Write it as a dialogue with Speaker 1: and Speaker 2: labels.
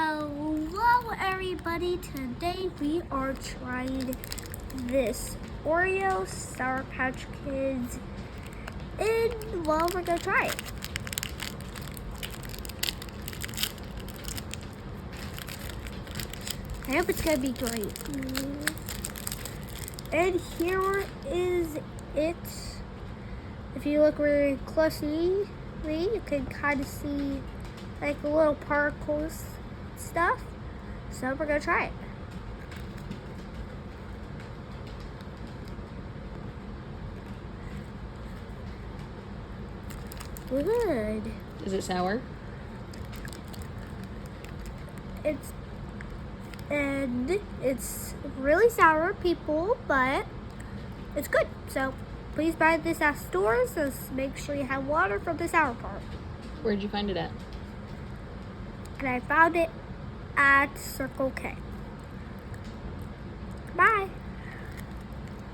Speaker 1: Hello everybody, today we are trying this Oreo Sour Patch Kids and well, we're gonna try it. I hope it's gonna be great. And here is it. If you look really closely, you can kind of see like the little particles stuff. So we're gonna try it. Good.
Speaker 2: Is it sour?
Speaker 1: It's really sour, people, but it's good. So please buy this at stores. Just make sure you have water for the sour part.
Speaker 2: Where'd you find it at?
Speaker 1: And I found it at Circle K.